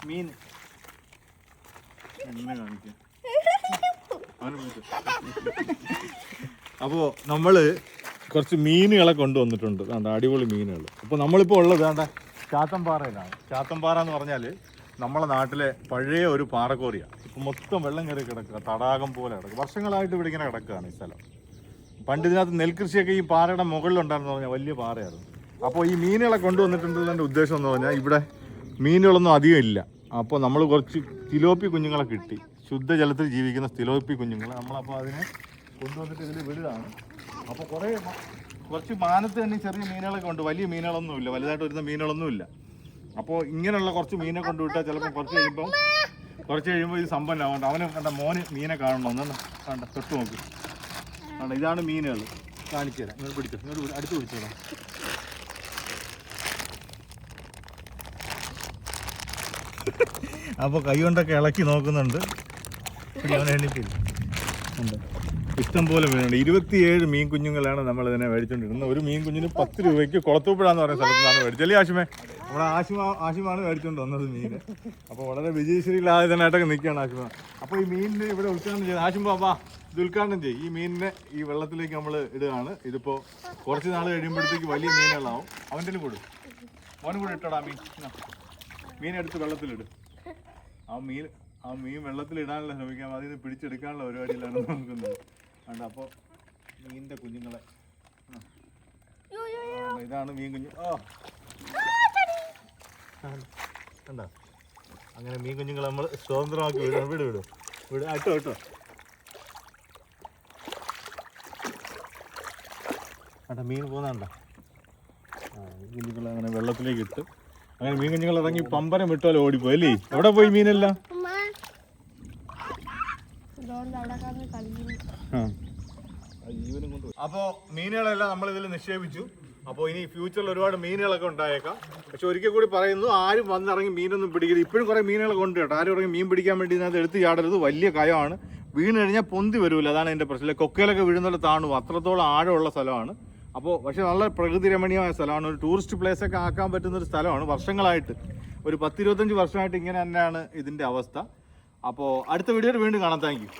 മീൻ എന്നെ കാണിക്കാം. അപ്പോൾ നമ്മള് കുറച്ച് മീനുകളെ കൊണ്ടുവന്നിട്ടുണ്ട്. അടിപൊളി മീനുകൾ. അപ്പോൾ നമ്മളിപ്പോൾ ഉള്ളത് ചാത്തമ്പാറയിലാണ്. ചാത്തമ്പാറ എന്ന് പറഞ്ഞാൽ നമ്മളെ നാട്ടിലെ പഴയ ഒരു പാറക്കോറിയാണ്. ഇപ്പം മൊത്തം വെള്ളം കയറി കിടക്കുക, തടാകം പോലെ കിടക്കുക. വർഷങ്ങളായിട്ട് ഇവിടെ ഇങ്ങനെ കിടക്കുകയാണ് ഈ സ്ഥലം. പണ്ട് ഇതിനകത്ത് നെൽകൃഷിയൊക്കെ ഈ പാറയുടെ മുകളിലുണ്ടായിരുന്നു പറഞ്ഞാൽ വലിയ പാറയായിരുന്നു. അപ്പോൾ ഈ മീനുകളെ കൊണ്ടുവന്നിട്ടുള്ളതിൻ്റെ ഉദ്ദേശം എന്ന് പറഞ്ഞാൽ ഇവിടെ മീനുകളൊന്നും അധികം ഇല്ല. അപ്പോൾ നമ്മൾ കുറച്ച് തിലോപ്പി കുഞ്ഞുങ്ങളെ കിട്ടി, ശുദ്ധജലത്തിൽ ജീവിക്കുന്ന തിലോപ്പി കുഞ്ഞുങ്ങൾ. നമ്മളപ്പോൾ അതിനെ കൊണ്ടുവന്നിട്ട് ഇതിൽ വിടുകയാണ്. അപ്പോൾ കുറച്ച് മാനത്ത് തന്നെ ചെറിയ മീനുകളൊക്കെ ഉണ്ട്, വലിയ മീനുകളൊന്നുമില്ല, വലുതായിട്ട് വരുന്ന മീനുകളൊന്നുമില്ല. അപ്പോൾ ഇങ്ങനെയുള്ള കുറച്ച് മീനെ കൊണ്ടുവിട്ടാൽ ചിലപ്പോൾ കുറച്ച് കഴിയുമ്പോൾ ഇത് സമ്പന്നമാവണ്ട. അവന് കണ്ട മോന് മീനെ കാണണമെന്ന് കണ്ട തൊട്ട് നോക്കി കണ്ട. ഇതാണ് മീനുകൾ. കാണിച്ചു തരാം. ഇങ്ങോട്ട് പിടിച്ചോ, ഇങ്ങോട്ട് അടുത്ത് പിടിച്ചോളാം. അപ്പോൾ കൈ കൊണ്ടൊക്കെ ഇളക്കി നോക്കുന്നുണ്ട്. അവനെ എണ്ണിക്കില്ല. ഇഷ്ടം പോലെ മീനുണ്ട്. 27 മീൻ കുഞ്ഞുങ്ങളാണ് നമ്മളിതിനെ മേടിച്ചുകൊണ്ടിരുന്നത്. ഒരു മീൻ കുഞ്ഞിന് 10 രൂപയ്ക്ക് കുളത്തൂപ്പുഴാന്ന് പറയുന്ന സ്ഥലത്ത് നിന്നാണ് മേടിച്ചത്. അല്ലേ ആശിമേ? നമ്മുടെ ആശിമാണ് മേടിച്ചുകൊണ്ട് വന്നത് മീൻ. അപ്പോൾ വളരെ വിജയശ്രീലായതനായിട്ടൊക്കെ നിൽക്കുകയാണ് ആശിമ. അപ്പോൾ ഈ മീനിന് ഇവിടെ ഉദ്ഘാടനം ചെയ്ത് ആശിമ ബാബാ ഇത് ഉദ്ഘാടനം ചെയ്യും. ഈ മീനിനെ ഈ വെള്ളത്തിലേക്ക് നമ്മൾ ഇടുകയാണ്. ഇതിപ്പോൾ കുറച്ച് നാൾ കഴിയുമ്പോഴത്തേക്ക് വലിയ മീനുകളാവും. അവൻ്റെ കൂടെ മോനും കൂടെ ഇട്ടോടാ മീൻ എടുത്ത് വെള്ളത്തിലിടും. ആ മീൻ വെള്ളത്തിലിടാനുള്ള ശ്രമിക്കാം. അതിന് പിടിച്ചെടുക്കാനുള്ള പരിപാടിയിലാണ് നോക്കുന്നത്. ഉണ്ട്. അപ്പോൾ മീനിൻ്റെ കുഞ്ഞുങ്ങളെ ഇതാണ് മീൻ കുഞ്ഞ്. കണ്ടോ? അങ്ങനെ മീൻ കുഞ്ഞുങ്ങളെ നമ്മൾ സ്വതന്ത്രമാക്കി വിടും. കേട്ടോ. കേട്ടോ മീൻ പോകുന്നുണ്ടോ? കുഞ്ഞുങ്ങളെ അങ്ങനെ വെള്ളത്തിലേക്ക് ഇട്ട് അങ്ങനെ മീൻ കുഞ്ഞുങ്ങൾ ഇറങ്ങി പമ്പരം വിട്ടാൽ ഓടിപ്പോയി അല്ലേ? എവിടെ പോയി മീനെല്ലാം? അപ്പോൾ മീനുകളെല്ലാം നമ്മൾ ഇതിൽ നിക്ഷേപിച്ചു. അപ്പോൾ ഇനി ഫ്യൂച്ചറിൽ ഒരുപാട് മീനുകളൊക്കെ ഉണ്ടായേക്കാം. പക്ഷെ ഒരിക്കൽ കൂടി പറയുന്നു, ആരും വന്നിറങ്ങി മീനൊന്നും പിടിക്കരുത്. ഇപ്പോഴും കുറേ മീനുകളൊക്കെ ഉണ്ട് കേട്ടോ. ആരും ഇറങ്ങി മീൻ പിടിക്കാൻ വേണ്ടി ഇതിനകത്ത് എടുത്ത് ചാടരുത്. വലിയ കയമാണ്, വീണ് കഴിഞ്ഞാൽ പൊന്തി വരില്ല. അതാണ് എൻ്റെ പ്രശ്നം. കൊക്കയിലൊക്കെ വീഴുന്നതിൽ താണു, അത്രത്തോളം ആഴമുള്ള സ്ഥലമാണ്. അപ്പോൾ പക്ഷേ നല്ല പ്രകൃതി രമണീയമായ സ്ഥലമാണ്. ഒരു ടൂറിസ്റ്റ് പ്ലേസൊക്കെ ആക്കാൻ പറ്റുന്നൊരു സ്ഥലമാണ്. വർഷങ്ങളായിട്ട് ഒരു 10-25 വർഷമായിട്ട് ഇങ്ങനെ തന്നെയാണ് ഇതിൻ്റെ അവസ്ഥ. അപ്പോൾ അടുത്ത വീഡിയോയിൽ വീണ്ടും കാണാം. Thank you.